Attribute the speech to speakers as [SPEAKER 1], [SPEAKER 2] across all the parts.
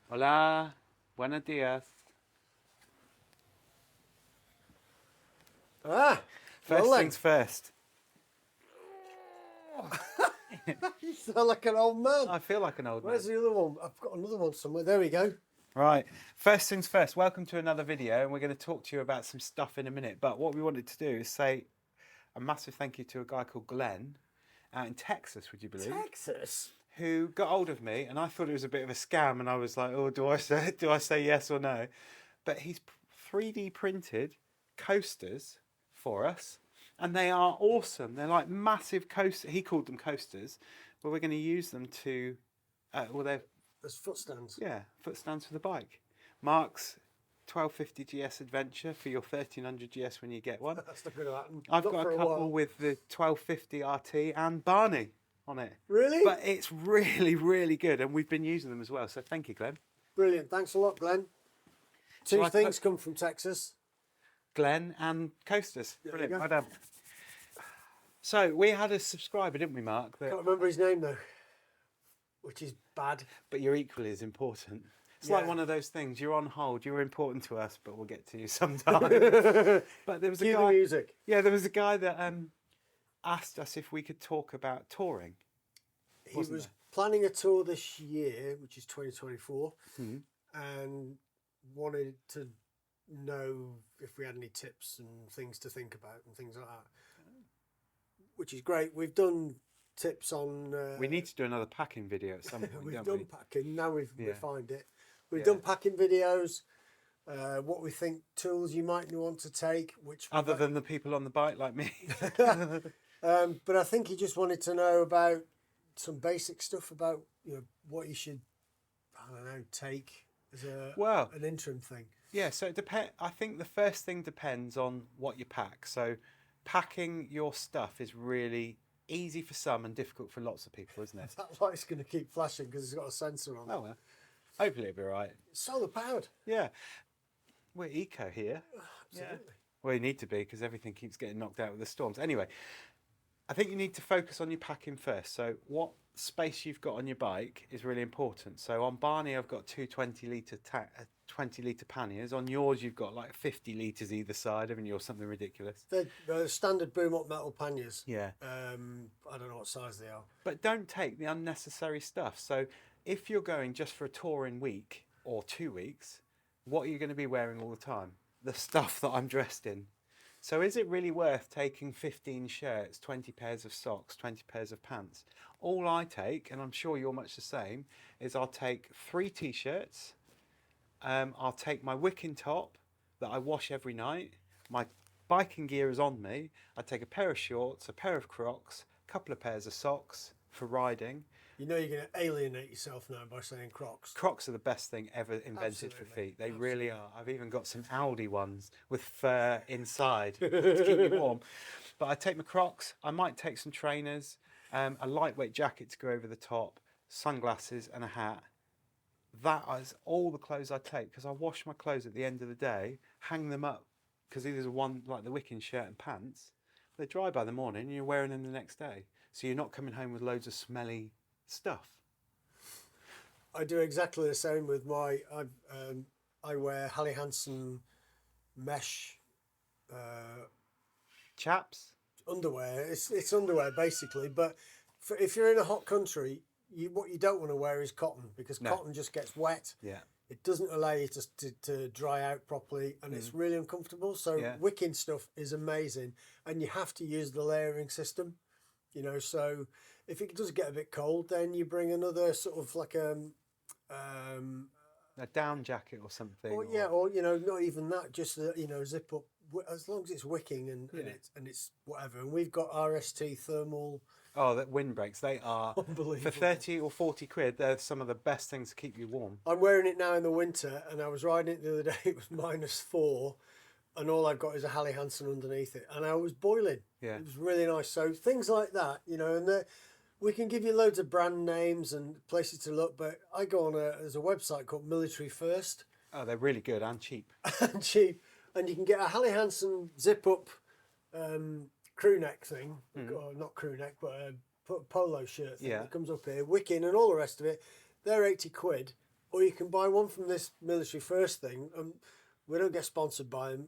[SPEAKER 1] Hola, buenos días. First
[SPEAKER 2] Well then.
[SPEAKER 1] things first.
[SPEAKER 2] You sound like an old man.
[SPEAKER 1] I feel like an old man.
[SPEAKER 2] Where's the other one? I've got another one somewhere. There we go.
[SPEAKER 1] Right, first things first. Welcome to another video, and we're going to talk to you about some stuff in a minute. But what we wanted to do is say a massive thank you to a guy called Glenn out in Texas, would you believe?
[SPEAKER 2] Texas?
[SPEAKER 1] Who got hold of me, and I thought it was a bit of a scam, and I was like, oh, do I say yes or no? But he's 3D printed coasters for us, and they are awesome. They're like massive coasters. He called them coasters, but we're going to use them to, they're,
[SPEAKER 2] There's foot stands.
[SPEAKER 1] yeah, foot stands for the bike. Mark's 1250 GS Adventure for your 1300 GS when you get one.
[SPEAKER 2] That's not going to happen.
[SPEAKER 1] I've
[SPEAKER 2] Not
[SPEAKER 1] got
[SPEAKER 2] for
[SPEAKER 1] a couple
[SPEAKER 2] while.
[SPEAKER 1] with the 1250 RT and Barney on it.
[SPEAKER 2] Really?
[SPEAKER 1] But it's really, really good, and we've been using them as well. So thank you, Glenn.
[SPEAKER 2] Brilliant. Thanks a lot, Glenn.
[SPEAKER 1] Shall
[SPEAKER 2] Two
[SPEAKER 1] I
[SPEAKER 2] things come from Texas.
[SPEAKER 1] Glenn and coasters.
[SPEAKER 2] There you
[SPEAKER 1] Brilliant.
[SPEAKER 2] go.
[SPEAKER 1] Well done. So we had a subscriber, didn't we, Mark?
[SPEAKER 2] Can't remember his name though, which is bad.
[SPEAKER 1] But you're equally as important. It's
[SPEAKER 2] Yeah.
[SPEAKER 1] like one of those things. You're on hold. You're important to us, but we'll get to you sometime. But there was a
[SPEAKER 2] Cue the
[SPEAKER 1] guy.
[SPEAKER 2] music.
[SPEAKER 1] Yeah, there was a guy that asked us if we could talk about touring.
[SPEAKER 2] He was planning a tour this year, which is 2024,
[SPEAKER 1] Hmm.
[SPEAKER 2] and wanted to know if we had any tips and things to think about and things like that. Which is great. We've done tips on.
[SPEAKER 1] We need to do another packing video at some point,
[SPEAKER 2] We've
[SPEAKER 1] don't
[SPEAKER 2] done
[SPEAKER 1] we?
[SPEAKER 2] packing. Now we've
[SPEAKER 1] Yeah.
[SPEAKER 2] refined it. We've
[SPEAKER 1] Yeah.
[SPEAKER 2] done packing videos. What we think tools you might want to take, which
[SPEAKER 1] Other than the people on the bike like me.
[SPEAKER 2] but I think he just wanted to know about some basic stuff about what you should take as
[SPEAKER 1] Well,
[SPEAKER 2] an interim thing.
[SPEAKER 1] yeah, so it depends. I think the first thing depends on what you pack. So packing your stuff is really easy for some and difficult for lots of people, isn't it?
[SPEAKER 2] That light's going to keep flashing because it's got a sensor on it.
[SPEAKER 1] Oh well, hopefully it'll be all right.
[SPEAKER 2] It's solar powered.
[SPEAKER 1] Yeah, we're eco here.
[SPEAKER 2] Absolutely.
[SPEAKER 1] Well, you need to be because everything keeps getting knocked out with the storms. Anyway, I think you need to focus on your packing first. So what space you've got on your bike is really important. So on Barney, I've got two 20 litre panniers. On yours, you've got like 50 litres either side, haven't you, or something ridiculous?
[SPEAKER 2] They're standard boom up metal panniers.
[SPEAKER 1] Yeah.
[SPEAKER 2] I don't know what size they are.
[SPEAKER 1] But don't take the unnecessary stuff. So if you're going just for a touring week or 2 weeks, what are you going to be wearing all the time? The stuff that I'm dressed in. So is it really worth taking 15 shirts, 20 pairs of socks, 20 pairs of pants? All I take, and I'm sure you're much the same, is I'll take 3 t-shirts, I'll take my wicking top that I wash every night, my biking gear is on me, I take a pair of shorts, a pair of Crocs, a couple of pairs of socks for riding.
[SPEAKER 2] You know you're going to alienate yourself now by saying Crocs.
[SPEAKER 1] Crocs are the best thing ever invented for
[SPEAKER 2] Absolutely.
[SPEAKER 1] feet. They really are. I've even got some Aldi ones with fur inside to keep you warm. But I take my Crocs. I might take some trainers, a lightweight jacket to go over the top, sunglasses and a hat. That is all the clothes I take because I wash my clothes at the end of the day, hang them up because there's one like the wicking shirt and pants. They're dry by the morning and you're wearing them the next day. So you're not coming home with loads of smelly stuff.
[SPEAKER 2] I do exactly the same with my. I wear Hallie Hansen mesh
[SPEAKER 1] Chaps?
[SPEAKER 2] underwear. It's underwear basically, but if you're in a hot country, what you don't want to wear is cotton because cotton just gets wet.
[SPEAKER 1] Yeah.
[SPEAKER 2] It doesn't allow you to dry out properly, and it's really uncomfortable. So wicking stuff is amazing, and you have to use the layering system. So if it does get a bit cold, then you bring another sort of like
[SPEAKER 1] A down jacket or something.
[SPEAKER 2] or not even that, just zip up as long as it's wicking and it's whatever. And we've got RST thermal.
[SPEAKER 1] Oh, that windbreaks. They are,
[SPEAKER 2] Unbelievable.
[SPEAKER 1] for 30 or 40 quid, they're some of the best things to keep you warm.
[SPEAKER 2] I'm wearing it now in the winter, and I was riding it the other day. It was -4, and all I've got is a Hallie Hansen underneath it, and I was boiling.
[SPEAKER 1] Yeah.
[SPEAKER 2] It was really nice. So things like that, and we can give you loads of brand names and places to look, but I go on there's a website called Military First.
[SPEAKER 1] Oh, they're really good and cheap.
[SPEAKER 2] And cheap, and you can get a Hallie Hansen zip up crew neck thing, or not crew neck, but a polo shirt thing that comes up here, wicking and all the rest of it. They're 80 quid, or you can buy one from this Military First thing. We don't get sponsored by them,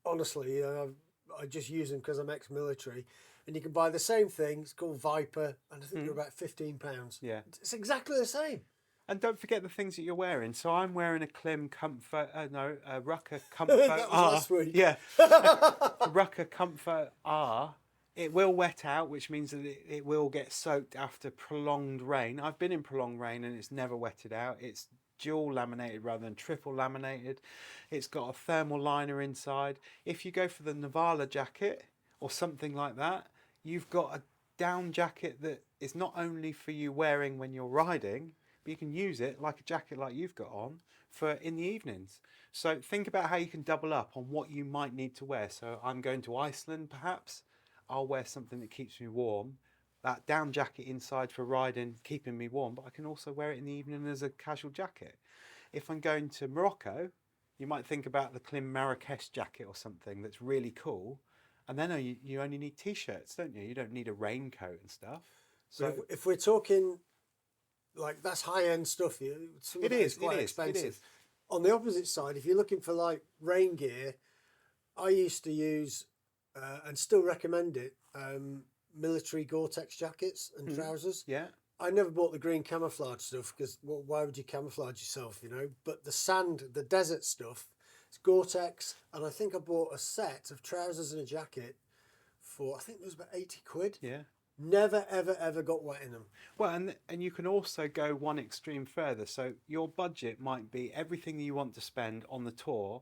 [SPEAKER 2] honestly. I just use them because I'm ex-military. And you can buy the same thing. It's called Viper, and I think they're about £15.
[SPEAKER 1] Yeah.
[SPEAKER 2] It's exactly the same.
[SPEAKER 1] And don't forget the things that you're wearing. So I'm wearing a Klim Comfort, a Rucker Comfort
[SPEAKER 2] That was
[SPEAKER 1] R.
[SPEAKER 2] last week.
[SPEAKER 1] Yeah, a Rucker Comfort R. It will wet out, which means that it will get soaked after prolonged rain. I've been in prolonged rain and it's never wetted out. It's dual laminated rather than triple laminated. It's got a thermal liner inside. If you go for the Navala jacket or something like that, you've got a down jacket that is not only for you wearing when you're riding, but you can use it like a jacket like you've got on for in the evenings. So think about how you can double up on what you might need to wear. So I'm going to Iceland perhaps. I'll wear something that keeps me warm. That down jacket inside for riding, keeping me warm, but I can also wear it in the evening as a casual jacket. If I'm going to Morocco, you might think about the Klim Marrakesh jacket or something that's really cool. And then you only need t-shirts, don't you? You don't need a raincoat and stuff. So
[SPEAKER 2] if we're talking, like, that's high-end stuff,
[SPEAKER 1] it is quite expensive. It is.
[SPEAKER 2] On the opposite side, if you're looking for like rain gear, I used to use and still recommend it, military Gore-Tex jackets and trousers.
[SPEAKER 1] Yeah.
[SPEAKER 2] I never bought the green camouflage stuff because why would you camouflage yourself, you know? But the desert stuff, it's Gore-Tex, and I think I bought a set of trousers and a jacket for, I think it was about 80 quid.
[SPEAKER 1] Yeah.
[SPEAKER 2] Never, ever, ever got wet in them.
[SPEAKER 1] Well, and you can also go one extreme further. So your budget might be everything you want to spend on the tour,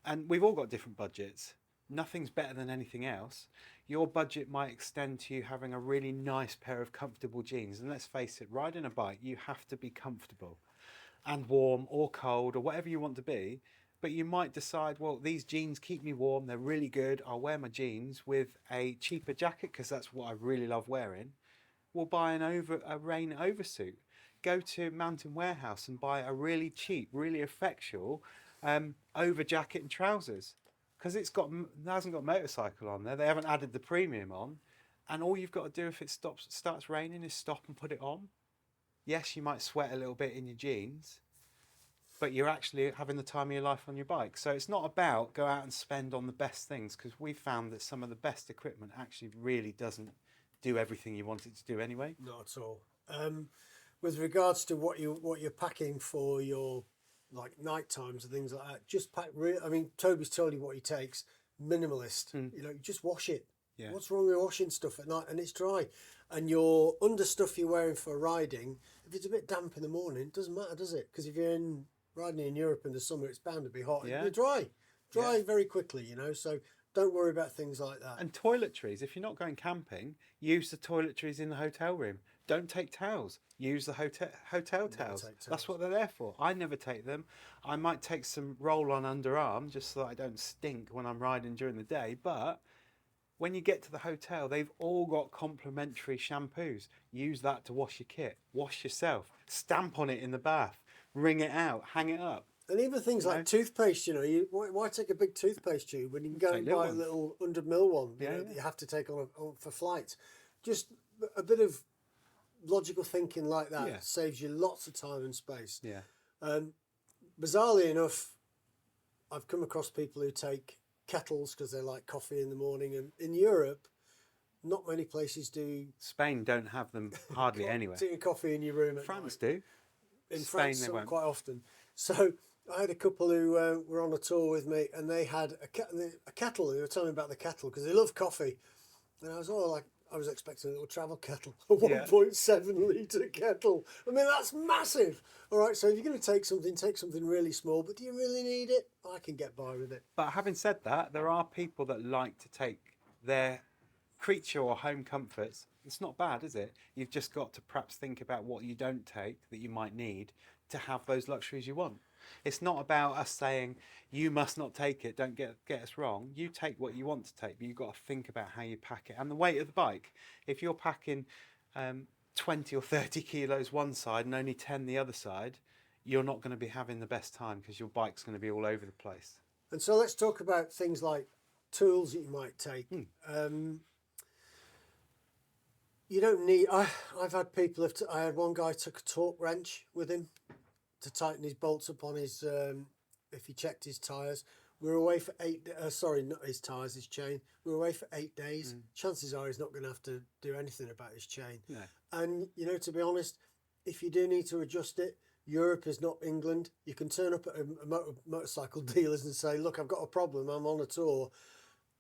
[SPEAKER 1] and we've all got different budgets. Nothing's better than anything else. Your budget might extend to you having a really nice pair of comfortable jeans. And let's face it, riding a bike, you have to be comfortable and warm or cold or whatever you want to be. But you might decide, well, these jeans keep me warm. They're really good. I'll wear my jeans with a cheaper jacket because that's what I really love wearing. We'll buy a rain oversuit. Go to Mountain Warehouse and buy a really cheap, really effectual over jacket and trousers. Because it hasn't got motorcycle on there. They haven't added the premium on. And all you've got to do if it starts raining is stop and put it on. Yes, you might sweat a little bit in your jeans, but you're actually having the time of your life on your bike. So it's not about go out and spend on the best things, because we found that some of the best equipment actually really doesn't do everything you want it to do anyway.
[SPEAKER 2] Not at all. With regards to what you're packing for your like night times and things like that, just pack I mean, Toby's told you what he takes. Minimalist. You know, just wash it.
[SPEAKER 1] Yeah.
[SPEAKER 2] What's wrong with washing stuff at night and it's dry? And your under stuff you're wearing for riding, if it's a bit damp in the morning, it doesn't matter, does it? Because if you're riding in Europe in the summer, it's bound to be hot.
[SPEAKER 1] Yeah.
[SPEAKER 2] You're dry very quickly, you know. So don't worry about things like that.
[SPEAKER 1] And toiletries, if you're not going camping, use the toiletries in the hotel room. Don't take towels. Use the hotel towels. That's what they're there for. I never take them. I might take some roll-on underarm just so that I don't stink when I'm riding during the day. But when you get to the hotel, they've all got complimentary shampoos. Use that to wash your kit. Wash yourself. Stamp on it in the bath. Wring it out. Hang it up.
[SPEAKER 2] And even things like toothpaste, you know, why take a big toothpaste tube when you can go and buy a little 100ml one that you have to take on for flights? Just a bit of logical thinking like that saves you lots of time and space.
[SPEAKER 1] Yeah.
[SPEAKER 2] Bizarrely enough, I've come across people who take kettles because they like coffee in the morning, and in Europe, not many places do.
[SPEAKER 1] Spain don't have them hardly anywhere.
[SPEAKER 2] Taking coffee in your room.
[SPEAKER 1] France do.
[SPEAKER 2] In
[SPEAKER 1] Spain,
[SPEAKER 2] France,
[SPEAKER 1] they won't.
[SPEAKER 2] Quite often. So I had a couple who were on a tour with me, and they had a kettle. They were telling me about the kettle because they love coffee, and I was expecting a little travel kettle, a 1.7 litre kettle. I mean, that's massive. All right, so if you're going to take something really small, but do you really need it? I can get by with it.
[SPEAKER 1] But having said that, there are people that like to take their creature or home comforts. It's not bad, is it? You've just got to perhaps think about what you don't take that you might need to have those luxuries you want. It's not about us saying, you must not take it, don't get us wrong. You take what you want to take, but you've got to think about how you pack it. And the weight of the bike, if you're packing 20 or 30 kilos one side and only 10 the other side, you're not going to be having the best time because your bike's going to be all over the place.
[SPEAKER 2] And so let's talk about things like tools that you might take. You don't need. I've had people. I had one guy took a torque wrench with him to tighten his bolts up on his, if he checked his tyres. We were away for sorry, not his tyres, his chain. We were away for 8 days. Chances are he's not going to have to do anything about his chain.
[SPEAKER 1] No.
[SPEAKER 2] And, you know, to be honest, if you do need to adjust it, Europe is not England. You can turn up at a motorcycle dealers and say, look, I've got a problem. I'm on a tour.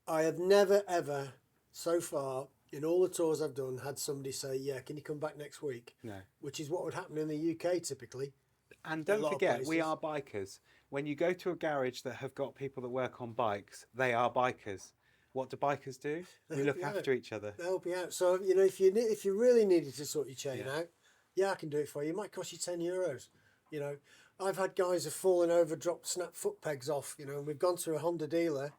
[SPEAKER 2] I have never, ever, so far, in all the tours I've done, had somebody say, yeah, can you come back next week?
[SPEAKER 1] No.
[SPEAKER 2] Which is what would happen in the UK typically.
[SPEAKER 1] And don't forget, we are bikers. When you go to a garage that have got people that work on bikes, they are bikers. What do bikers do? We look after each other.
[SPEAKER 2] They help you out. So, you know, if you really needed to sort your chain out, yeah, I can do it for you. It might cost you €10. You know, I've had guys have fallen over, dropped, snapped foot pegs off, you know, and we've gone to a Honda dealer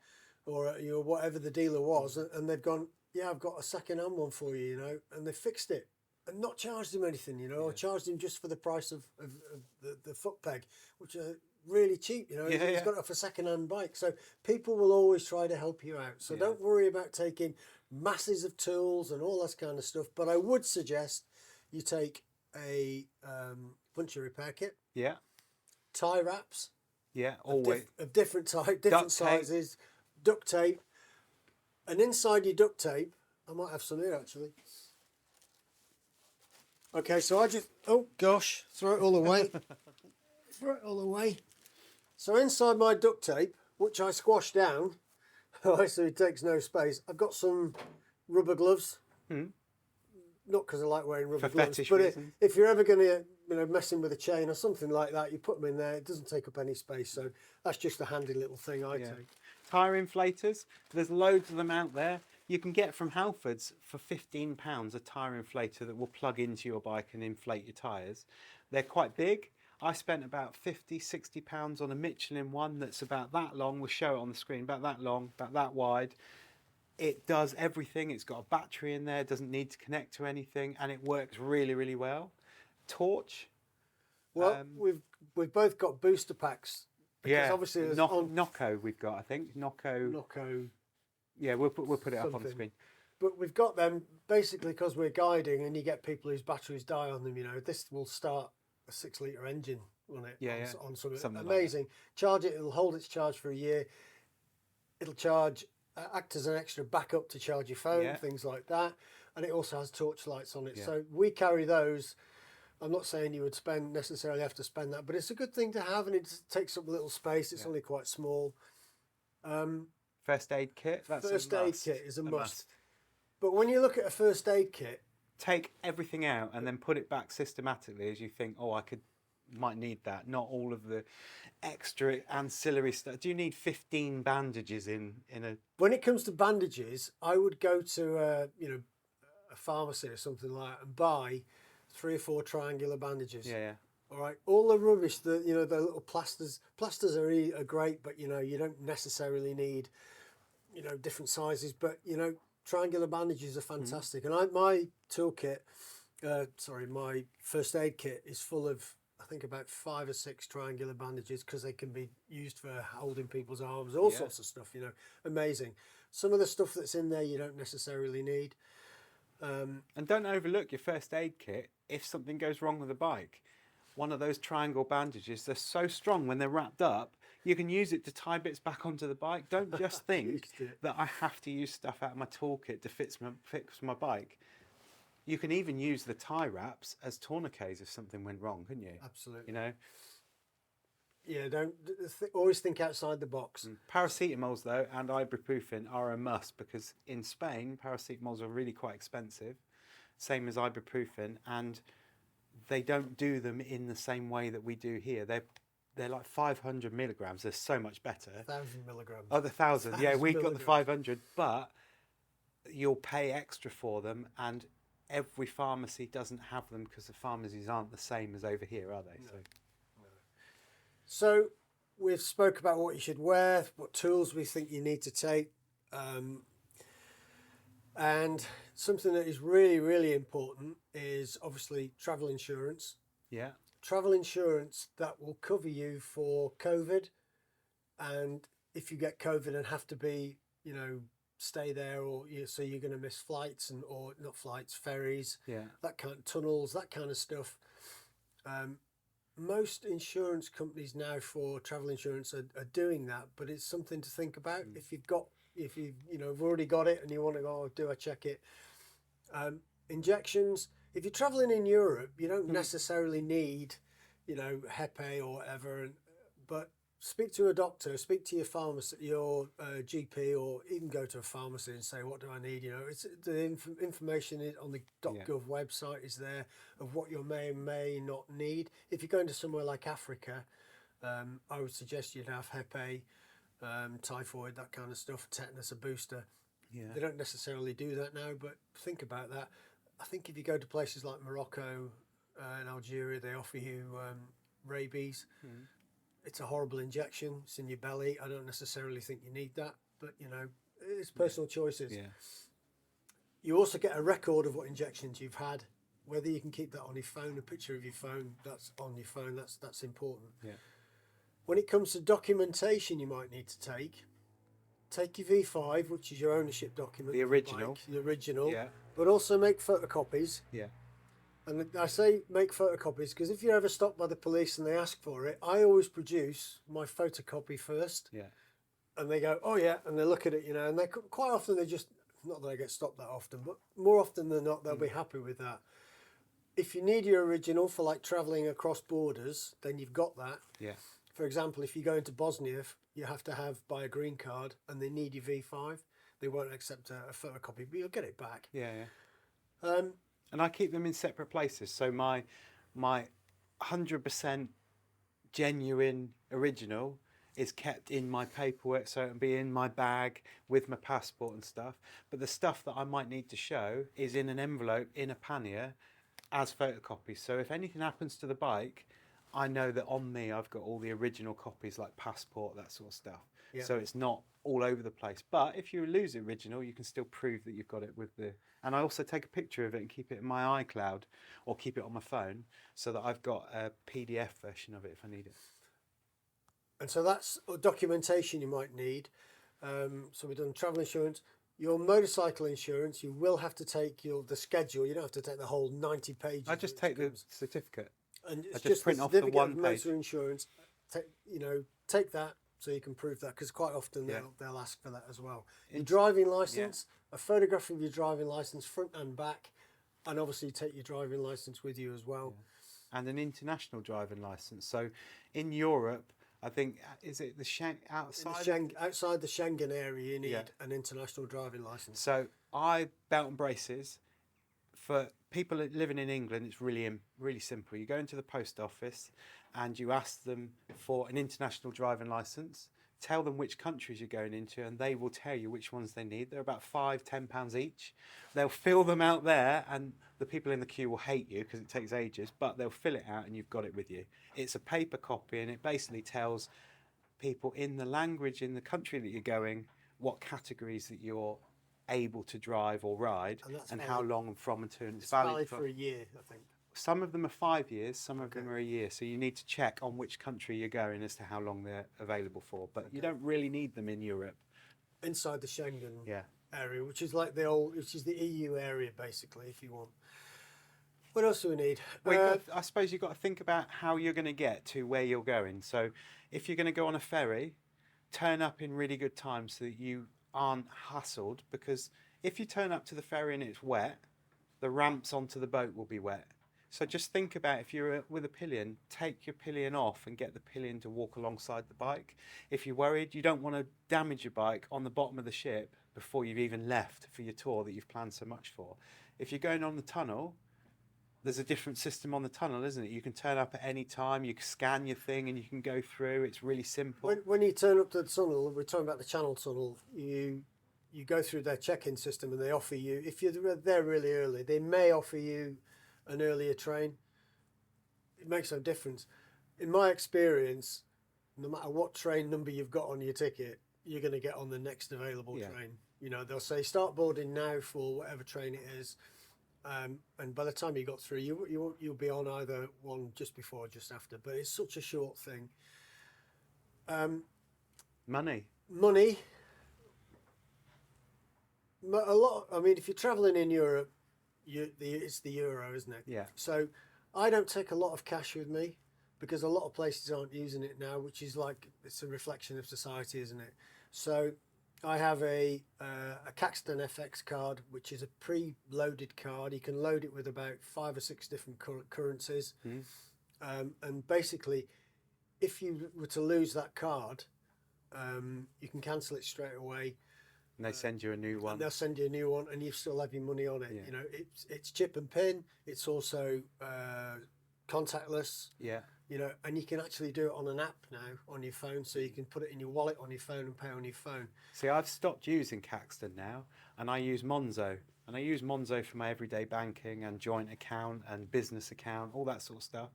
[SPEAKER 2] or, you know, whatever the dealer was, and they've gone, yeah, I've got a second-hand one for you, you know, and they fixed it. And not charged him anything, you know, or charged him just for the price of the foot peg, which are really cheap, you know. He's got it off a second-hand bike. So people will always try to help you out. So don't worry about taking masses of tools and all that kind of stuff. But I would suggest you take a puncture repair kit.
[SPEAKER 1] Yeah.
[SPEAKER 2] Tie wraps.
[SPEAKER 1] Yeah, always.
[SPEAKER 2] Of different type, different sizes. Duct tape. And inside your duct tape, I might have some here actually. Okay, so I just, oh gosh, throw it all away. Throw it all away. So inside my duct tape, which I squash down, so it takes no space, I've got some rubber gloves. Not because I like wearing rubber gloves, but if you're ever going to, you know, messing with a chain or something like that, you put them in there. It doesn't take up any space, so that's just a handy little thing I take.
[SPEAKER 1] Tyre inflators, there's loads of them out there. You can get from Halfords for £15 a tyre inflator that will plug into your bike and inflate your tyres. They're quite big. I spent about £50–60 on a Michelin one that's about that long. We'll show it on the screen, about that long, about that wide. It does everything. It's got a battery in there, doesn't need to connect to anything, and it works really, really well. Torch.
[SPEAKER 2] Well, we've both got booster packs. Because obviously there's
[SPEAKER 1] Nocco we've got, I think. Nocco. Yeah, we'll put it up on the screen.
[SPEAKER 2] But we've got them basically because we're guiding, and you get people whose batteries die on them. You know, this will start a 6-litre engine on it. On something amazing. Like charge it; it'll hold its charge for a year. It'll charge, act as an extra backup to charge your phone, things like that. And it also has torch lights on it. So we carry those. I'm not saying you would necessarily have to spend that, but it's a good thing to have, and it takes up a little space. It's only quite small.
[SPEAKER 1] First aid kit.
[SPEAKER 2] First aid kit is a must. But when you look at a first aid kit,
[SPEAKER 1] take everything out and then put it back systematically as you think, oh, might need that. Not all of the extra ancillary stuff. Do you need 15 bandages in a?
[SPEAKER 2] When it comes to bandages, I would go to a pharmacy or something like that and buy 3 or 4 triangular bandages.
[SPEAKER 1] Yeah.
[SPEAKER 2] All right. All the rubbish, the little plasters. Plasters are great, but you don't necessarily need different sizes. But triangular bandages are fantastic. And my toolkit, my first aid kit is full of, I think, about 5 or 6 triangular bandages because they can be used for holding people's arms, all sorts of stuff. Amazing. Some of the stuff that's in there you don't necessarily need.
[SPEAKER 1] And don't overlook your first aid kit if something goes wrong with the bike. One of those triangle bandages, they're so strong when they're wrapped up, you can use it to tie bits back onto the bike. Don't just think that I have to use stuff out of my toolkit to fix my bike. You can even use the tie wraps as tourniquets if something went wrong, couldn't you?
[SPEAKER 2] Absolutely.
[SPEAKER 1] Yeah,
[SPEAKER 2] always think outside the box.
[SPEAKER 1] Paracetamols, though, and ibuprofen are a must because in Spain, paracetamols are really quite expensive, same as ibuprofen, and they don't do them in the same way that we do here. They're like 500 milligrams. They're so much better.
[SPEAKER 2] 1,000 milligrams.
[SPEAKER 1] Oh, the 1,000. Yeah, we've got the 500, but you'll pay extra for them, and every pharmacy doesn't have them because the pharmacies aren't the same as over here, are they?
[SPEAKER 2] No. So we've spoke about what you should wear, what tools we think you need to take, and something that is really, really important is obviously travel insurance.
[SPEAKER 1] Yeah.
[SPEAKER 2] Travel insurance that will cover you for COVID, and if you get COVID and have to be, stay there, or so you're going to miss flights or not flights, ferries, that kind of tunnels, that kind of stuff. most insurance companies now for travel insurance are doing that, but it's something to think about. If you've already got it and you want to go, oh, do I check it? Injections. If you're traveling in Europe, you don't necessarily need, HEPA or whatever, but speak to a doctor, speak to your pharmacist, your GP, or even go to a pharmacy and say, what do I need? It's the information on the .gov website is there of what you may and may not need. If you're going to somewhere like Africa, I would suggest you'd have HEPA, typhoid, that kind of stuff, tetanus, a booster. Yeah. They don't necessarily do that now, but think about that. I think if you go to places like Morocco and Algeria, they offer you rabies. It's a horrible injection. It's in your belly. I don't necessarily think you need that, but it's personal choices. Yeah. You also get a record of what injections you've had. Whether you can keep that on your phone, a picture of your phone that's on your phone, that's important. Yeah. When it comes to documentation, you might need to take your V5, which is your ownership document.
[SPEAKER 1] The original.
[SPEAKER 2] The original.
[SPEAKER 1] Yeah.
[SPEAKER 2] But also make photocopies.
[SPEAKER 1] Yeah.
[SPEAKER 2] And I say make photocopies because if you're ever stopped by the police and they ask for it, I always produce my photocopy first. Yeah. And they go, oh yeah, and they look at it, and they quite often they just, not that I get stopped that often, but more often than not, they'll be happy with that. If you need your original for like travelling across borders, then you've got that. Yeah. For example, if you go into Bosnia, you have to buy a green card and they need your V5. They won't accept a photocopy, but you'll get it back. Yeah, yeah.
[SPEAKER 1] And I keep them in separate places. So my 100% genuine original is kept in my paperwork, so it'll be in my bag with my passport and stuff. But the stuff that I might need to show is in an envelope, in a pannier, as photocopies. So if anything happens to the bike, I know that on me I've got all the original copies, like passport, that sort of stuff. Yeah. So it's not all over the place. But if you lose the original, you can still prove that you've got it with the... And I also take a picture of it and keep it in my iCloud or keep it on my phone so that I've got a PDF version of it if I need it.
[SPEAKER 2] And so that's documentation you might need. So we've done travel insurance. Your motorcycle insurance, you will have to take the schedule. You don't have to take the whole 90 pages.
[SPEAKER 1] I just take the certificate.
[SPEAKER 2] And it's just print off the one page. Motor insurance. Take that so you can prove that, because quite often they'll ask for that as well. Your driving license, a photograph of your driving license, front and back, and obviously take your driving license with you as well.
[SPEAKER 1] Yeah. And an international driving license. So in Europe, I think, is it outside
[SPEAKER 2] the Schengen area, you need an international driving license.
[SPEAKER 1] So belt and braces. For people living in England, it's really simple. You go into the post office and you ask them for an international driving license, tell them which countries you're going into, and they will tell you which ones they need. They're about £5-10 each. They'll fill them out there, and the people in the queue will hate you because it takes ages, but they'll fill it out and you've got it with you. It's a paper copy, and it basically tells people in the language in the country that you're going what categories that you're able to drive or ride, and how long and from and to. And
[SPEAKER 2] it's valid for a year, I think.
[SPEAKER 1] Some of them are 5 years, some of them are a year. So you need to check on which country you're going as to how long they're available for. But you don't really need them in Europe.
[SPEAKER 2] Inside the Schengen area, which is like which is the EU area, basically, if you want. What else do we need?
[SPEAKER 1] I suppose you've got to think about how you're going to get to where you're going. So if you're going to go on a ferry, turn up in really good time so that you aren't hassled, because if you turn up to the ferry and it's wet, the ramps onto the boat will be wet. So just think about, if you're with a pillion, take your pillion off and get the pillion to walk alongside the bike. If you're worried, you don't want to damage your bike on the bottom of the ship before you've even left for your tour that you've planned so much for. If you're going on the tunnel, there's a different system on the tunnel, isn't it? You can turn up at any time, you can scan your thing and you can go through. It's really simple.
[SPEAKER 2] When you turn up to the tunnel, we're talking about the Channel Tunnel, you go through their check-in system and they offer you, if you're there really early, they may offer you an earlier train. It makes no difference. In my experience, no matter what train number you've got on your ticket, you're going to get on the next available train. They'll say start boarding now for whatever train it is. And by the time you got through, you'll be on either one just before or just after. But it's such a short thing.
[SPEAKER 1] Money.
[SPEAKER 2] A lot. I mean, if you're travelling in Europe, it's the euro, isn't it?
[SPEAKER 1] Yeah.
[SPEAKER 2] So I don't take a lot of cash with me. because a lot of places aren't using it now, which is like, it's a reflection of society, isn't it? So I have a Caxton FX card, which is a pre-loaded card. You can load it with about 5 or 6 different currencies. And basically, if you were to lose that card, you can cancel it straight away.
[SPEAKER 1] And they send you a new one.
[SPEAKER 2] And they'll send you a new one, and you still have your money on it.
[SPEAKER 1] Yeah.
[SPEAKER 2] You know, it's chip and pin. It's also contactless.
[SPEAKER 1] Yeah.
[SPEAKER 2] You know, and you can actually do it on an app now on your phone, so you can put it in your wallet on your phone and pay on your phone.
[SPEAKER 1] See, I've stopped using Caxton now, and I use Monzo. And I use Monzo for my everyday banking and joint account and business account, all that sort of stuff.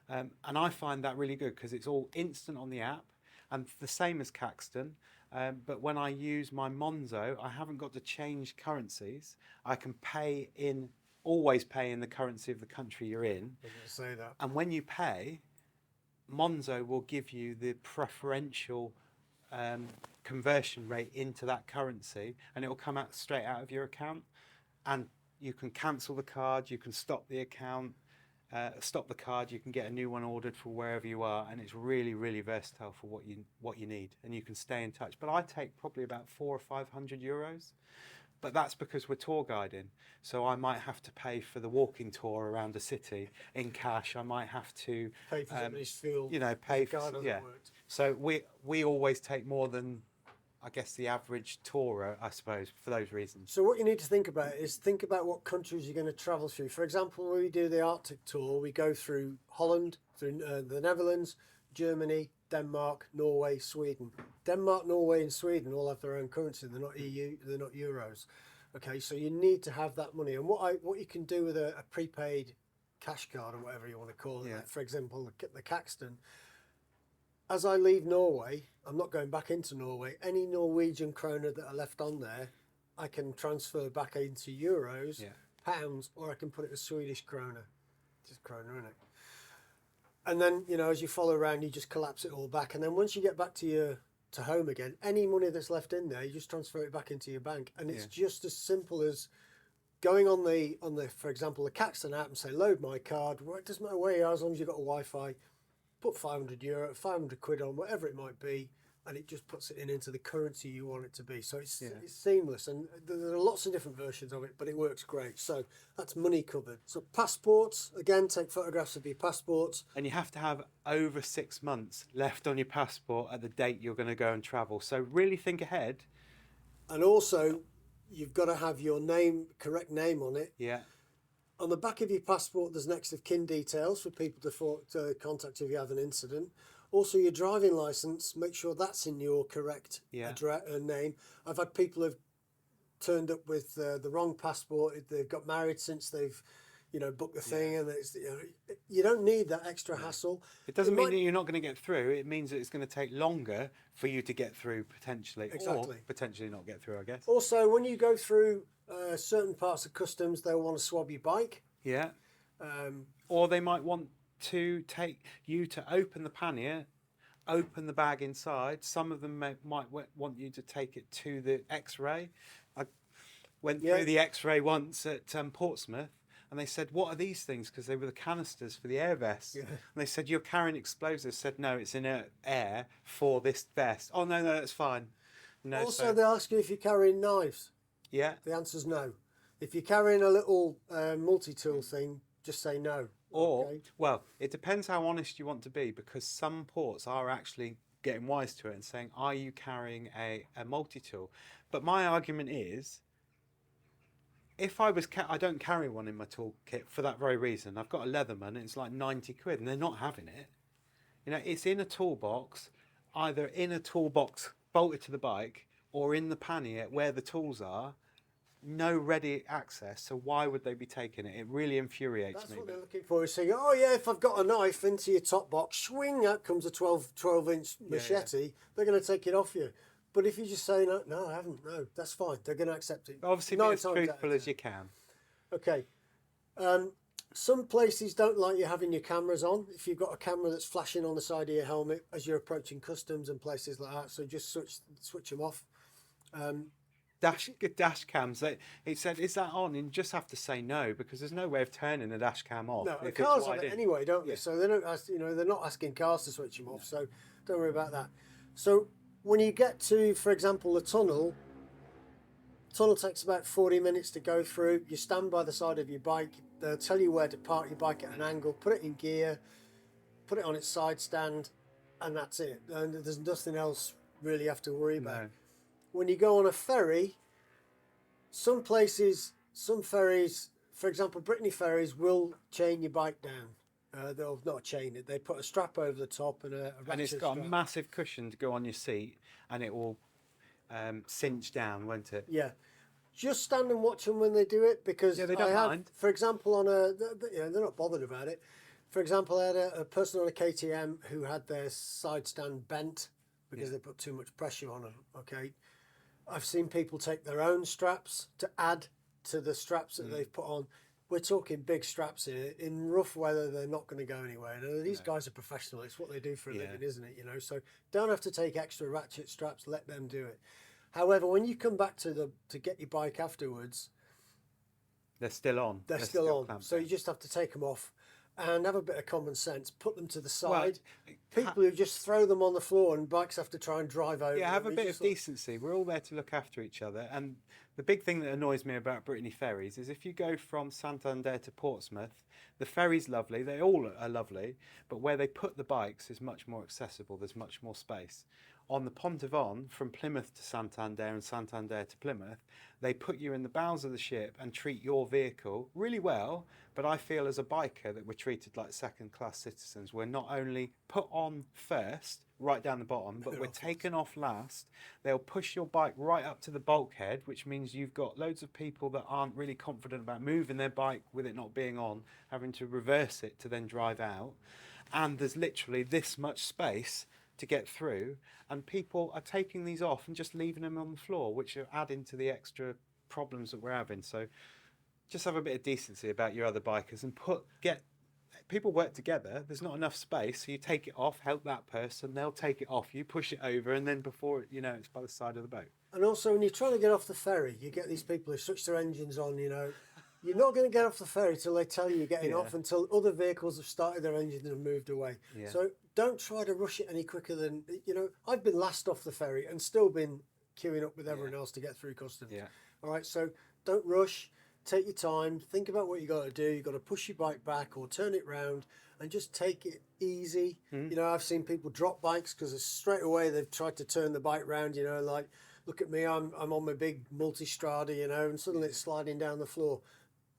[SPEAKER 1] And I find that really good because it's all instant on the app, and the same as Caxton. But when I use my Monzo, I haven't got to change currencies. I can always pay in the currency of the country you're in.
[SPEAKER 2] I was going to say that.
[SPEAKER 1] And when you pay, Monzo will give you the preferential conversion rate into that currency, and it will come out straight out of your account. And you can cancel the card, you can stop the account, stop the card, you can get a new one ordered for wherever you are, and it's really, really versatile for what you need, and you can stay in touch. But I take probably about 400 or 500 euros, but that's because we're tour guiding. So I might have to pay for the walking tour around a city in cash. I might have to
[SPEAKER 2] pay for somebody's fuel.
[SPEAKER 1] You know, pay for So we always take more than, I guess, the average tourer, I suppose, for those reasons.
[SPEAKER 2] So what you need to think about is think about what countries you're going to travel through. For example, when we do the Arctic tour, we go through Holland, through the Netherlands, Germany, Denmark, Norway, Sweden. Denmark, Norway and Sweden all have their own currency. They're not EU, they're not euros. Okay, so you need to have that money. And what you can do with a prepaid cash card or whatever you want to call it, like, for example, the Caxton, as I leave Norway, I'm not going back into Norway. Any Norwegian kroner that are left on there, I can transfer back into euros, pounds, or I can put it as Swedish kroner. Just kroner, isn't it? And then, you know, as you follow around, you just collapse it all back. And then once you get back to home again, any money that's left in there, you just transfer it back into your bank. And it's just as simple as going on the for example, the Caxton app and say, load my card. Well, it doesn't matter where you are, as long as you've got a Wi-Fi. Put 500 quid on, whatever it might be, and it just puts it into the currency you want it to be. So it's seamless, and there are lots of different versions of it, but it works great. So that's money covered. So passports, again, take photographs of your passports.
[SPEAKER 1] And you have to have over 6 months left on your passport at the date you're going to go and travel. So really think ahead.
[SPEAKER 2] And also, you've got to have your correct name on it.
[SPEAKER 1] Yeah.
[SPEAKER 2] On the back of your passport, there's next of kin details for people to contact if you have an incident. Also, your driving licence, make sure that's in your correct name. I've had people who've turned up with the wrong passport. They've got married since they've, booked the thing, and it's, you don't need that extra hassle.
[SPEAKER 1] It doesn't mean that you're not going to get through. It means that it's going to take longer for you to get through potentially, or potentially not get through, I guess.
[SPEAKER 2] Also, when you go through certain parts of customs, they'll want to swab your bike.
[SPEAKER 1] Yeah. Or they might want to take you to open the pannier, open the bag inside. Some of them might want you to take it to the X-ray. I went through the X-ray once at Portsmouth, and they said, what are these things? Because they were the canisters for the air vest. Yeah. And they said, you're carrying explosives. I said, no, it's in air for this vest. Oh, no, that's fine. No,
[SPEAKER 2] also, they ask you if you're carrying knives.
[SPEAKER 1] Yeah.
[SPEAKER 2] The answer's no. If you're carrying a little multi-tool thing, just say no.
[SPEAKER 1] Or, well, it depends how honest you want to be, because some ports are actually getting wise to it and saying, are you carrying a multi-tool? But my argument is, if I don't carry one in my toolkit for that very reason. I've got a Leatherman and it's like 90 quid and they're not having it. It's in a toolbox, either in a toolbox bolted to the bike or in the pannier where the tools are. No ready access, so why would they be taking it? It really infuriates me.
[SPEAKER 2] That's what they're looking for, is saying, oh yeah, if I've got a knife into your top box, swing, out comes a 12-inch machete, they're going to take it off you. But if you just say, no, I haven't, no, that's fine, they're going to accept it.
[SPEAKER 1] Obviously, be as truthful as you can.
[SPEAKER 2] Okay. Some places don't like you having your cameras on. If you've got a camera that's flashing on the side of your helmet as you're approaching customs and places like that, so just switch them off.
[SPEAKER 1] dash cams. It said, "Is that on?" And you just have to say no, because there's no way of turning a dash cam off.
[SPEAKER 2] No,
[SPEAKER 1] if
[SPEAKER 2] cars
[SPEAKER 1] it's
[SPEAKER 2] have
[SPEAKER 1] wide
[SPEAKER 2] it
[SPEAKER 1] in.
[SPEAKER 2] anyway, don't they? So they don't ask, they're not asking cars to switch them off. So don't worry about that. So when you get to, for example, the tunnel takes about 40 minutes to go through. You stand by the side of your bike. They'll tell you where to park your bike at an angle, put it in gear, put it on its side stand, and that's it. And there's nothing else really you have to worry about.
[SPEAKER 1] No.
[SPEAKER 2] When you go on a ferry, some ferries, for example, Brittany ferries will chain your bike down. They'll not chain it. They put a strap over the top and a ratchet
[SPEAKER 1] And it's got
[SPEAKER 2] strap.
[SPEAKER 1] a massive cushion to go on your seat, and it will cinch down, won't it?
[SPEAKER 2] Yeah. Just stand and watch them when they do it, because
[SPEAKER 1] Yeah, they don't mind.
[SPEAKER 2] for example, they're not bothered about it. For example, I had a person on a KTM who had their side stand bent because they put too much pressure on them. Okay. I've seen people take their own straps to add to the straps that they've put on. We're talking big straps here. In rough weather, they're not going to go anywhere. And these guys are professional. It's what they do for a living, isn't it? So don't have to take extra ratchet straps. Let them do it. However, when you come back to get your bike afterwards,
[SPEAKER 1] they're still on.
[SPEAKER 2] They're still on. So
[SPEAKER 1] down.
[SPEAKER 2] you just have to take them off and have a bit of common sense. Put them to the side.
[SPEAKER 1] Well,
[SPEAKER 2] people who just throw them on the floor, and bikes have to try and drive over.
[SPEAKER 1] Yeah, have a
[SPEAKER 2] them.
[SPEAKER 1] bit of decency. We're all there to look after each other. And the big thing that annoys me about Brittany ferries is if you go from Santander to Portsmouth, the ferry's lovely. They all are lovely. But where they put the bikes is much more accessible. There's much more space. On the Pont Avon, from Plymouth to Santander and Santander to Plymouth, they put you in the bows of the ship and treat your vehicle really well. But I feel as a biker that we're treated like second-class citizens. We're not only put on first, right down the bottom, but we're taken off last. They'll push your bike right up to the bulkhead, which means you've got loads of people that aren't really confident about moving their bike with it not being on, having to reverse it to then drive out. And there's literally this much space to get through, and people are taking these off and just leaving them on the floor, which are adding to the extra problems that we're having. So just have a bit of decency about your other bikers and get people work together. There's not enough space, so you take it off, help that person, they'll take it off, you push it over, and then before it's by the side of the boat.
[SPEAKER 2] And also, when you're trying to get off the ferry, you get these people who switch their engines on. You're not going to get off the ferry till they tell you you're getting off, until other vehicles have started their engines and have moved away. So don't try to rush it any quicker than, I've been last off the ferry and still been queuing up with everyone else to get through customs. All right, so don't rush, take your time, think about what you got to do. You've got to push your bike back or turn it round and just take it easy. I've seen people drop bikes because straight away they've tried to turn the bike round, like, look at me, I'm on my big multi-strada, and suddenly it's sliding down the floor.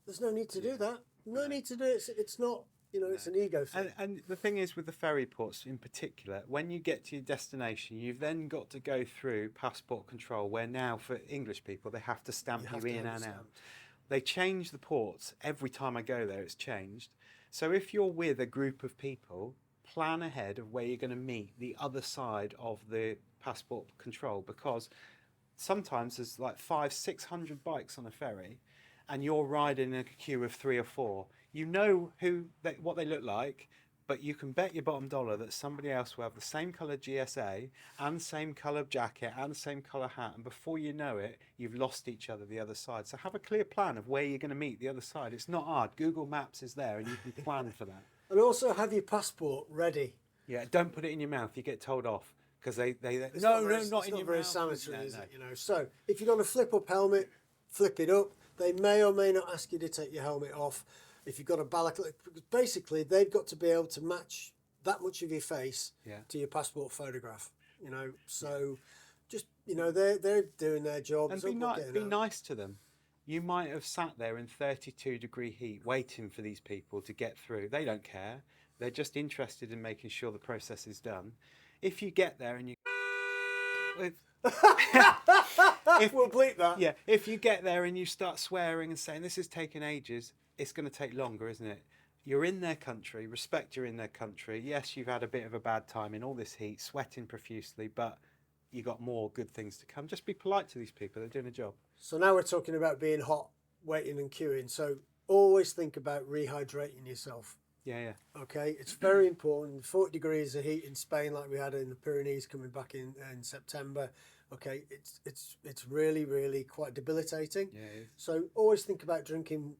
[SPEAKER 2] There's no need to do that. No need to do it. It's not, it's an ego thing.
[SPEAKER 1] And the thing is with the ferry ports in particular, when you get to your destination, you've then got to go through passport control, where now for English people, they have to stamp you in and out. They change the ports. Every time I go there, it's changed. So if you're with a group of people, plan ahead of where you're going to meet the other side of the passport control, because sometimes there's like 500-600 bikes on a ferry, and you're riding in a queue of 3 or 4. You know what they look like, but you can bet your bottom dollar that somebody else will have the same colour GSA and the same colour jacket and the same colour hat, and before you know it, you've lost each other the other side. So have a clear plan of where you're going to meet the other side. It's not hard. Google Maps is there, and you can plan for that.
[SPEAKER 2] And also have your passport ready.
[SPEAKER 1] Yeah, don't put it in your mouth. You get told off because they not in your mouth.
[SPEAKER 2] It's not very sanitary, is it? So if you've got a flip-up helmet, flip it up. They may or may not ask you to take your helmet off. If you've got a balaclava, basically they've got to be able to match that much of your face to your passport photograph. So just they're doing their job.
[SPEAKER 1] And be nice to them. You might have sat there in 32-degree heat waiting for these people to get through. They don't care. They're just interested in making sure the process is done. If you get there and you
[SPEAKER 2] we'll bleep that.
[SPEAKER 1] Yeah, if you get there and you start swearing and saying this is taking ages, it's going to take longer, isn't it? You're in their country, respect you're in their country. Yes, you've had a bit of a bad time in all this heat, sweating profusely, but you got more good things to come. Just be polite to these people, they're doing a job.
[SPEAKER 2] So now we're talking about being hot, waiting and queuing. So always think about rehydrating yourself.
[SPEAKER 1] Yeah, yeah.
[SPEAKER 2] Okay, it's very important. 40 degrees of heat in Spain, like we had in the Pyrenees coming back in September. Okay, it's really, really quite debilitating.
[SPEAKER 1] Yeah, it is.
[SPEAKER 2] So always think about drinking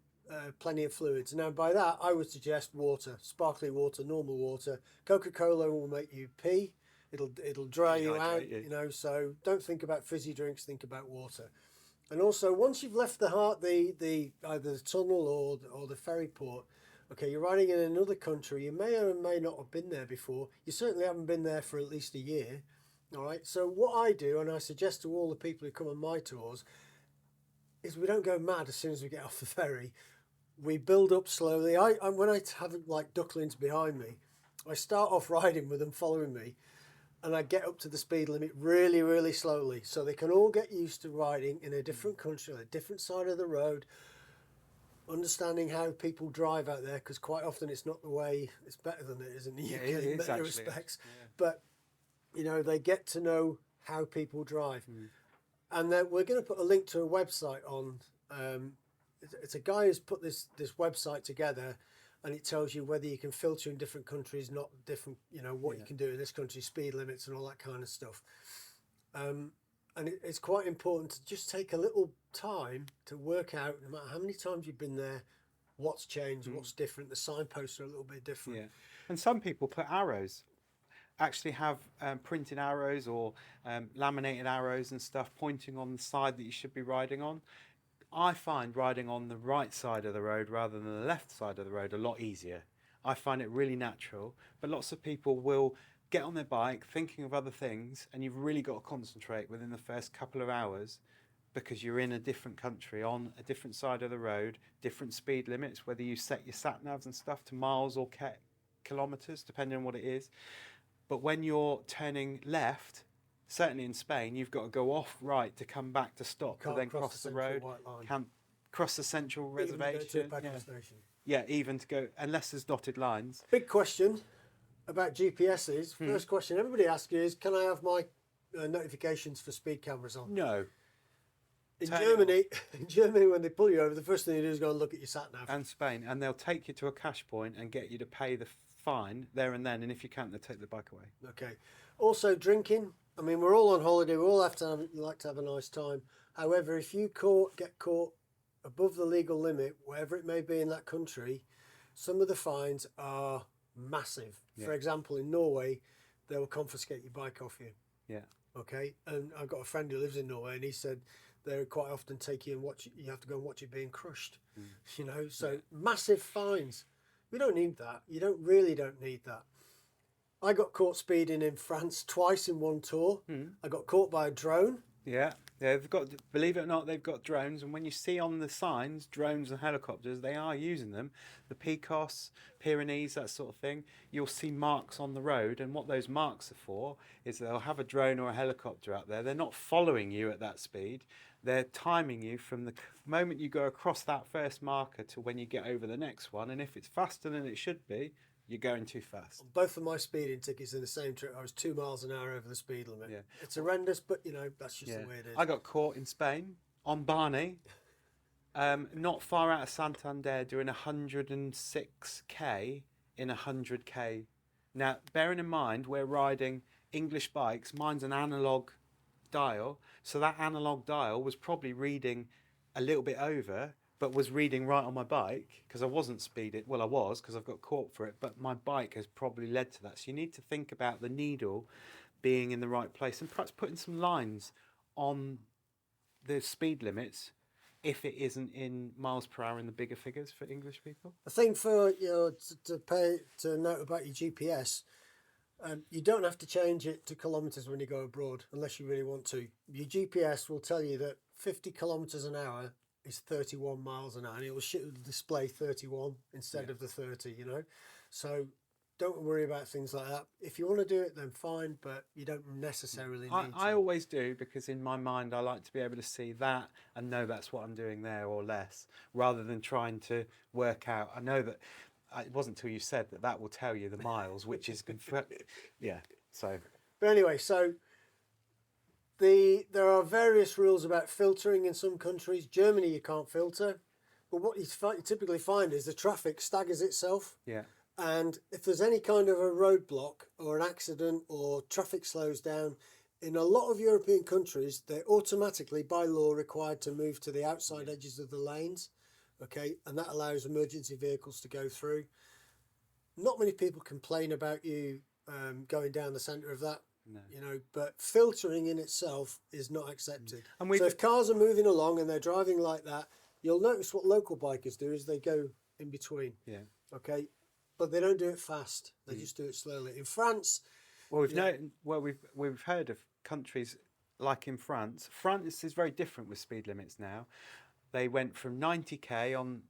[SPEAKER 2] plenty of fluids. Now, by that, I would suggest water, sparkling water, normal water. Coca-Cola will make you pee. It'll dry you out,
[SPEAKER 1] Dehydrate you.
[SPEAKER 2] you know. So don't think about fizzy drinks. Think about water. And also, once you've left the either the tunnel or the ferry port, okay, you're riding in another country. You may or may not have been there before. You certainly haven't been there for at least a year. All right. So what I do, and I suggest to all the people who come on my tours, is we don't go mad as soon as we get off the ferry. We build up slowly. When I have like ducklings behind me, I start off riding with them following me, and I get up to the speed limit really, really slowly, so they can all get used to riding in a different country, on a different side of the road, understanding how people drive out there, because quite often it's not the way, it's better than it is in the UK in many respects. Yeah. But, you know, they get to know how people drive. And then we're going to put a link to a website on, it's a guy who's put this website together, and it tells you whether you can filter in different countries, not different, you know, what you can do in this country, speed limits and all that kind of stuff. And it's quite important to just take a little time to work out, no matter how many times you've been there, what's changed, what's different. The signposts are a little bit different.
[SPEAKER 1] Yeah, and some people put arrows, actually have printed arrows or laminated arrows and stuff pointing on the side that you should be riding on. I find riding on the right side of the road rather than the left side of the road a lot easier. I find it really natural, but lots of people will get on their bike thinking of other things, and you've really got to concentrate within the first couple of hours because you're in a different country, on a different side of the road, different speed limits, whether you set your sat navs and stuff to miles or kilometers, depending on what it is. But when you're turning left, certainly in Spain, you've got to go off right to come back to stop, to then cross the road. Can't cross the central reservation. Yeah, even to go, unless there's dotted lines.
[SPEAKER 2] Big question about GPSs. First question everybody asks is, can I have my notifications for speed cameras on?
[SPEAKER 1] No.
[SPEAKER 2] In Germany, when they pull you over, the first thing you do is go and look at your sat nav.
[SPEAKER 1] And Spain, and they'll take you to a cash point and get you to pay the fine there and then, and if you can't, they'll take the bike away.
[SPEAKER 2] Okay. Also, drinking. I mean, we're all on holiday. We all like to have a nice time. However, if you get caught above the legal limit, wherever it may be in that country, some of the fines are massive. Yeah. For example, in Norway, they will confiscate your bike off you.
[SPEAKER 1] Yeah.
[SPEAKER 2] Okay. And I've got a friend who lives in Norway, and he said they quite often take you and watch. You have to go and watch it being crushed. You know, so massive fines. We don't need that. You don't need that. I got caught speeding in France twice in one tour. I got caught by a drone.
[SPEAKER 1] Yeah, they've got, believe it or not, they've got drones. And when you see on the signs, drones and helicopters, they are using them. The Picos, Pyrenees, that sort of thing. You'll see marks on the road. And what those marks are for is they'll have a drone or a helicopter out there. They're not following you at that speed. They're timing you from the moment you go across that first marker to when you get over the next one. And if it's faster than it should be, you're going too fast.
[SPEAKER 2] Both of my speeding tickets in the same trip, I was 2 miles an hour over the speed limit. Yeah. It's horrendous, but you know, that's just the way it is.
[SPEAKER 1] I got caught in Spain on Barney, not far out of Santander, doing 106k in 100k. Now, bearing in mind, we're riding English bikes. Mine's an analog dial, so that analog dial was probably reading a little bit over, but was reading right on my bike because I wasn't speeding. Well, I was because I've got caught for it, but my bike has probably led to that. So you need to think about the needle being in the right place and perhaps putting some lines on the speed limits if it isn't in miles per hour in the bigger figures for English people.
[SPEAKER 2] I think for, you know, to note about your GPS, you don't have to change it to kilometres when you go abroad unless you really want to. Your GPS will tell you that 50 kilometres an hour is 31 miles an hour, and it will display 31 instead of the 30, you know. So don't worry about things like that. If you want to do it, then fine, but you don't necessarily need to.
[SPEAKER 1] I always do, because in my mind I like to be able to see that and know that's what I'm doing there or less, rather than trying to work out. I know that it wasn't until you said that will tell you the miles, which is yeah. So,
[SPEAKER 2] but anyway, so there are various rules about filtering in some countries. Germany, you can't filter, but what you typically find is the traffic staggers itself.
[SPEAKER 1] Yeah.
[SPEAKER 2] And if there's any kind of a roadblock or an accident or traffic slows down, in a lot of European countries, they're automatically, by law, required to move to the outside edges of the lanes. Okay, and that allows emergency vehicles to go through. Not many people complain about you going down the centre of that. No. You know, but filtering in itself is not accepted. And so if cars are moving along and they're driving like that, you'll notice what local bikers do is they go in between. Yeah. Okay, but they don't do it fast. They just do it slowly. In France,
[SPEAKER 1] well, we've heard of countries like in France. France is very different with speed limits now. They went from 90k on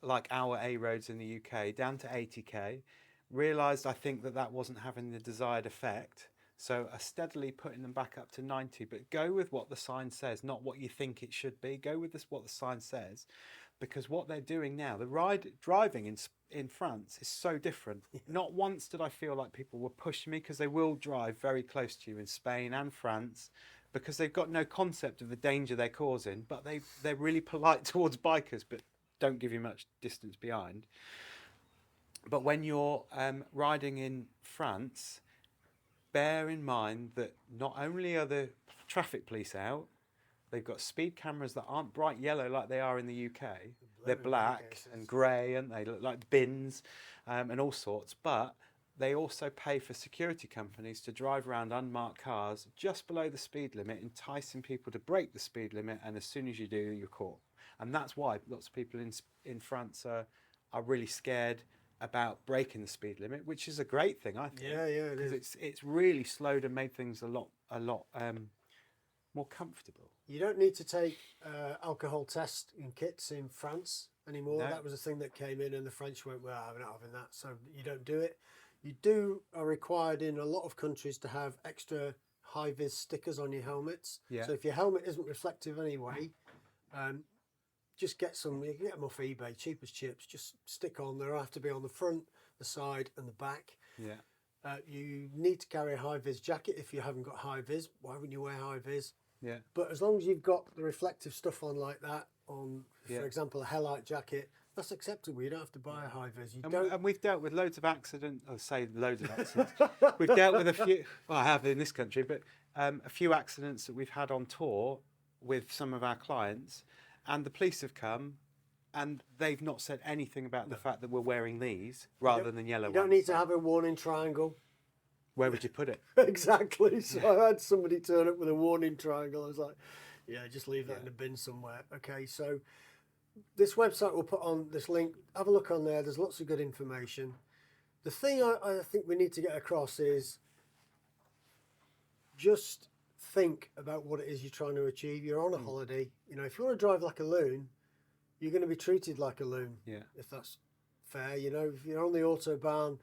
[SPEAKER 1] like our A roads in the UK down to 80k. Realised, I think, that wasn't having the desired effect. So are steadily putting them back up to 90, but go with what the sign says, not what you think it should be. Go with what the sign says, because what they're doing now, driving in France is so different. Not once did I feel like people were pushing me, because they will drive very close to you in Spain and France, because they've got no concept of the danger they're causing, but they're really polite towards bikers, but don't give you much distance behind. But when you're riding in France, bear in mind that not only are the traffic police out, they've got speed cameras that aren't bright yellow like they are in the UK. They're black and grey, and they look like bins and all sorts. But they also pay for security companies to drive around unmarked cars just below the speed limit, enticing people to break the speed limit. And as soon as you do, you're caught. And that's why lots of people in France are really scared about breaking the speed limit, which is a great thing, I think.
[SPEAKER 2] Yeah, it is.
[SPEAKER 1] Because it's really slowed and made things a lot more comfortable.
[SPEAKER 2] You don't need to take alcohol test in kits in France anymore. No. That was a thing that came in, and the French went, well, I'm not having that, so you don't do it. You are required in a lot of countries to have extra high-vis stickers on your helmets. Yeah. So if your helmet isn't reflective anyway, just get some. You can get them off eBay, cheap as chips. Just stick on. They have to be on the front, the side, and the back. Yeah. You need to carry a high-vis jacket if you haven't got high-vis. Why wouldn't you wear high-vis? Yeah. But as long as you've got the reflective stuff on like that, for example, a Hellite jacket, that's acceptable. You don't have to buy a high-vis.
[SPEAKER 1] And we've dealt with loads of accidents. I'll say loads of accidents. We've dealt with a few. Well, I have in this country, but a few accidents that we've had on tour with some of our clients. And the police have come, and they've not said anything about the fact that we're wearing these rather than yellow ones.
[SPEAKER 2] You don't need to have a warning triangle.
[SPEAKER 1] Where would you put it?
[SPEAKER 2] Exactly. So I had somebody turn up with a warning triangle. I was like, yeah, just leave that in the bin somewhere. Okay, so this website we'll put on this link. Have a look on there. There's lots of good information. The thing I think we need to get across is just think about what it is you're trying to achieve. You're on a holiday. You know, if you want to drive like a loon, you're going to be treated like a loon. Yeah. If that's fair. You know, if you're on the Autobahn,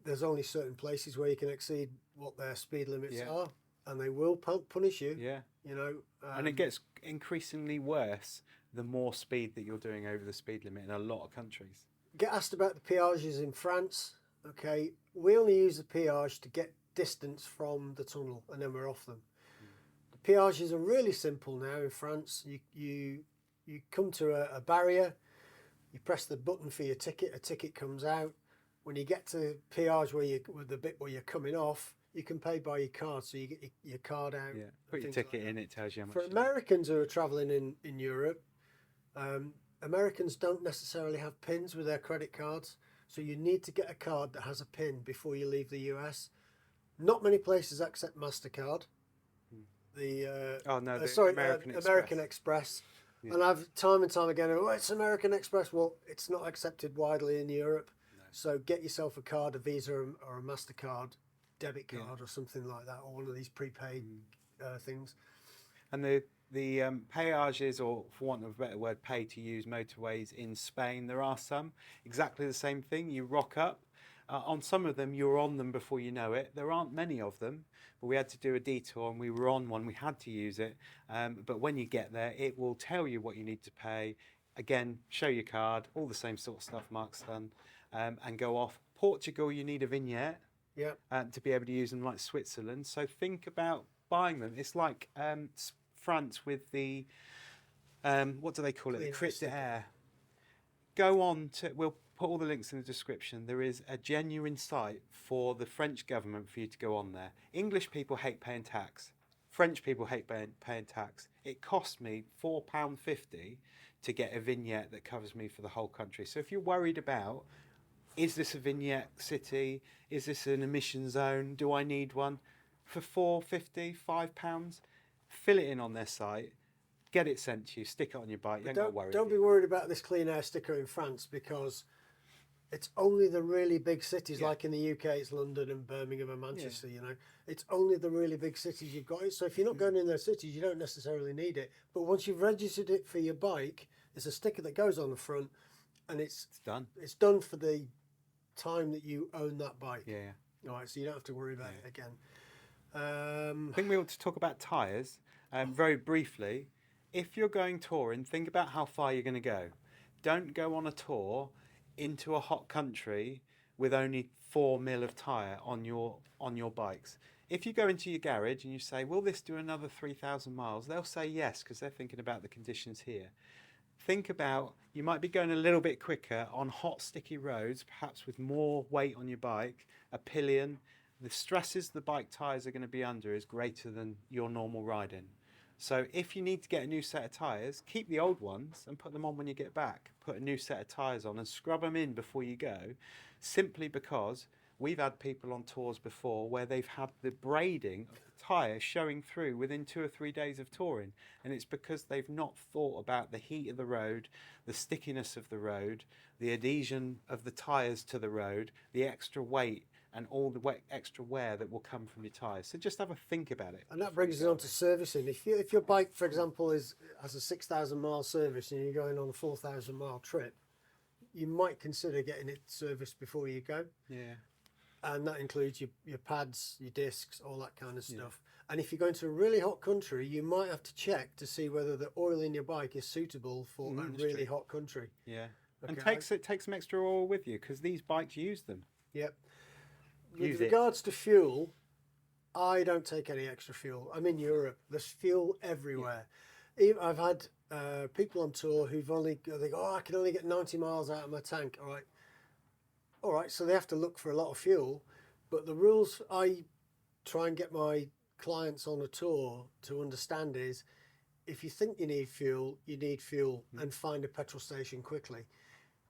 [SPEAKER 2] there's only certain places where you can exceed what their speed limits are, and they will punish you. Yeah. You know.
[SPEAKER 1] And it gets increasingly worse the more speed that you're doing over the speed limit in a lot of countries.
[SPEAKER 2] Get asked about the peages in France. Okay, we only use the peage to get distance from the tunnel, and then we're off them. The peages are really simple now in France. You come to a barrier, you press the button for your ticket, a ticket comes out. When you get to peage with the bit where you're coming off, you can pay by your card, so you get your card out.
[SPEAKER 1] Yeah, put your ticket in, it tells you how much.
[SPEAKER 2] For Americans who are travelling in Europe, Americans don't necessarily have pins with their credit cards, so you need to get a card that has a pin before you leave the US. Not many places accept MasterCard. American Express. Yeah. And I've time and time again, it's American Express. Well, it's not accepted widely in Europe. No. So get yourself a card, a Visa or a MasterCard debit card or something like that, or one of these prepaid things.
[SPEAKER 1] And the peages, or for want of a better word, pay-to-use motorways in Spain, there are some. Exactly the same thing. You rock up. On some of them, you're on them before you know it. There aren't many of them, but we had to do a detour and we were on one. We had to use it. But when you get there, it will tell you what you need to pay. Again, show your card, all the same sort of stuff Mark's done, and go off. Portugal, you need a vignette to be able to use them, like Switzerland. So think about buying them. It's like France with the, what do they call it? The Crit d'Air. Go on to, put all the links in the description. There is a genuine site for the French government for you to go on there. English people hate paying tax. French people hate paying tax. It cost me £4.50 to get a vignette that covers me for the whole country. So if you're worried about, is this a vignette city? Is this an emission zone? Do I need one? For £4.50, £5, fill it in on their site, get it sent to you, stick it on your bike. You ain't got to worry.
[SPEAKER 2] Don't be worried about this clean air sticker in France, because it's only the really big cities, like in the UK, it's London and Birmingham and Manchester, you know. It's only the really big cities you've got it. So if you're not going in those cities, you don't necessarily need it. But once you've registered it for your bike, it's a sticker that goes on the front, and it's done. It's done for the time that you own that bike.
[SPEAKER 1] Yeah.
[SPEAKER 2] All right, so you don't have to worry about it again.
[SPEAKER 1] I think we ought to talk about tyres very briefly. If you're going touring, think about how far you're going to go. Don't go on a tour into a hot country with only 4 mil of tyre on your bikes. If you go into your garage and you say, will this do another 3,000 miles? They'll say yes, because they're thinking about the conditions here. Think about, you might be going a little bit quicker on hot, sticky roads, perhaps with more weight on your bike, a pillion. The stresses the bike tyres are going to be under is greater than your normal riding. So if you need to get a new set of tyres, keep the old ones and put them on when you get back. Put a new set of tyres on and scrub them in before you go, simply because we've had people on tours before where they've had the braiding of the tyre showing through within 2 or 3 days of touring. And it's because they've not thought about the heat of the road, the stickiness of the road, the adhesion of the tyres to the road, the extra weight, and all the extra wear that will come from your tyres. So just have a think about it.
[SPEAKER 2] And that brings us on to servicing. If your bike, for example, has a 6,000 mile service and you're going on a 4,000 mile trip, you might consider getting it serviced before you go.
[SPEAKER 1] Yeah.
[SPEAKER 2] And that includes your pads, your discs, all that kind of stuff. And if you're going to a really hot country, you might have to check to see whether the oil in your bike is suitable for a really hot country.
[SPEAKER 1] Yeah. Okay. And take some extra oil with you, because these bikes use them.
[SPEAKER 2] Yep. With regards to fuel, I don't take any extra fuel. I'm in Europe. There's fuel everywhere. Yeah. I've had people on tour who've they go, oh, I can only get 90 miles out of my tank. All right, so they have to look for a lot of fuel. But the rules I try and get my clients on a tour to understand is, if you think you need fuel, and find a petrol station quickly.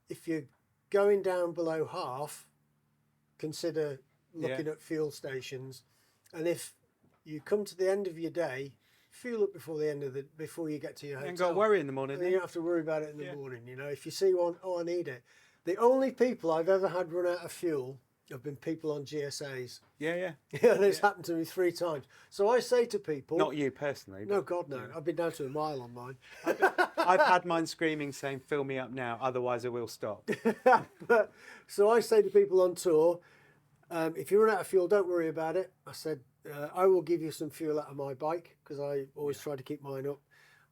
[SPEAKER 2] If you're going down below half, consider looking at fuel stations. And if you come to the end of your day, fuel up before you get to your hotel.
[SPEAKER 1] You ain't got to worry in the morning.
[SPEAKER 2] You don't have to worry about it in the morning. You know, if you see one, I need it. The only people I've ever had run out of fuel have been people on GSAs.
[SPEAKER 1] Yeah.
[SPEAKER 2] And it's happened to me 3 times. So I say to people...
[SPEAKER 1] Not you personally.
[SPEAKER 2] No, God, no. I've been down to a mile on mine.
[SPEAKER 1] I've had mine screaming, saying, fill me up now, otherwise I will stop.
[SPEAKER 2] So I say to people on tour, if you run out of fuel, don't worry about it. I said, I will give you some fuel out of my bike, because I always try to keep mine up.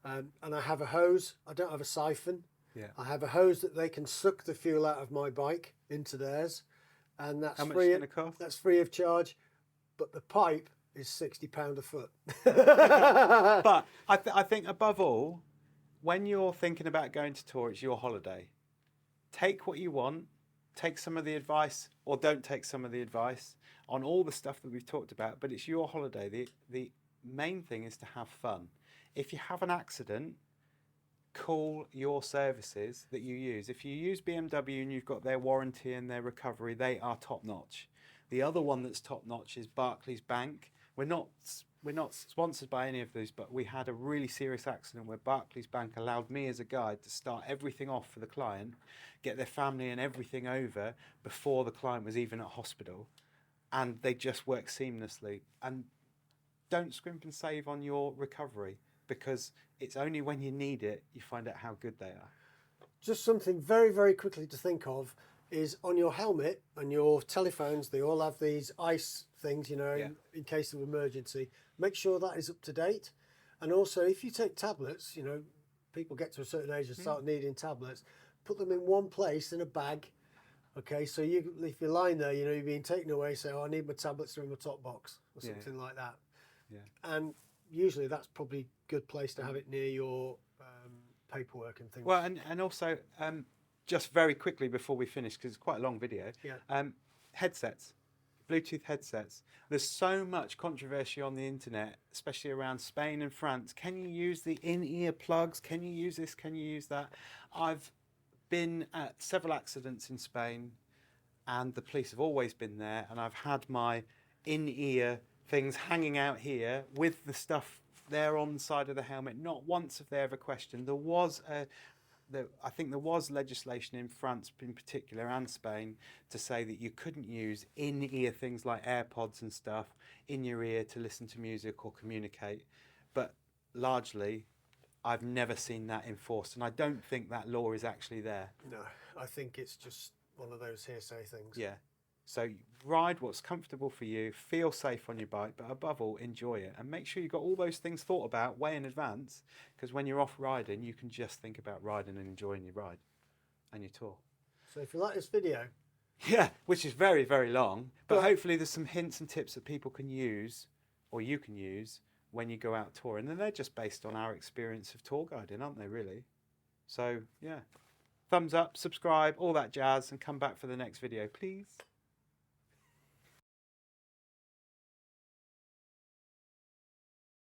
[SPEAKER 2] And I have a hose. I don't have a siphon.
[SPEAKER 1] Yeah.
[SPEAKER 2] I have a hose that they can suck the fuel out of my bike into theirs. And that's
[SPEAKER 1] How much
[SPEAKER 2] free.
[SPEAKER 1] Is it gonna cost?
[SPEAKER 2] That's free of charge. But the pipe is £60 a foot.
[SPEAKER 1] But I think above all, when you're thinking about going to tour, it's your holiday. Take what you want. Take some of the advice, or don't take some of the advice on all the stuff that we've talked about, but it's your holiday. The main thing is to have fun. If you have an accident, call your services that you use. If you use BMW and you've got their warranty and their recovery, they are top notch. The other one that's top notch is Barclays Bank. We're not sponsored by any of these, but we had a really serious accident where Barclays Bank allowed me as a guide to start everything off for the client, get their family and everything over before the client was even at hospital, and they just work seamlessly. And don't scrimp and save on your recovery, because it's only when you need it you find out how good they are.
[SPEAKER 2] Just something very, very quickly to think of is on your helmet and your telephones, they all have these ice things, you know, in case of emergency. Make sure that is up to date. And also, if you take tablets, you know, people get to a certain age and start needing tablets, put them in one place in a bag. Okay, so if you're lying there, you know, you're being taken away, say, oh, I need my tablets, they're in my top box, or something like that. Yeah. And usually that's probably a good place to have it near your paperwork and things.
[SPEAKER 1] Well, and also just very quickly before we finish, because it's quite a long video.
[SPEAKER 2] Yeah.
[SPEAKER 1] Headsets, Bluetooth headsets. There's so much controversy on the internet, especially around Spain and France. Can you use the in-ear plugs? Can you use this? Can you use that? I've been at several accidents in Spain, and the police have always been there, and I've had my in-ear things hanging out here with the stuff there on the side of the helmet. Not once have they ever questioned. I think there was legislation in France in particular and Spain to say that you couldn't use in-ear things like AirPods and stuff in your ear to listen to music or communicate. But largely, I've never seen that enforced, and I don't think that law is actually there.
[SPEAKER 2] No, I think it's just one of those hearsay things.
[SPEAKER 1] Yeah. So ride what's comfortable for you, feel safe on your bike, but above all, enjoy it. And make sure you've got all those things thought about way in advance, because when you're off riding, you can just think about riding and enjoying your ride and your tour.
[SPEAKER 2] So if you like this video...
[SPEAKER 1] Yeah, which is very, very long, but hopefully there's some hints and tips that people can use, or you can use, when you go out touring. And they're just based on our experience of tour guiding, aren't they, really? So, yeah. Thumbs up, subscribe, all that jazz, and come back for the next video, please.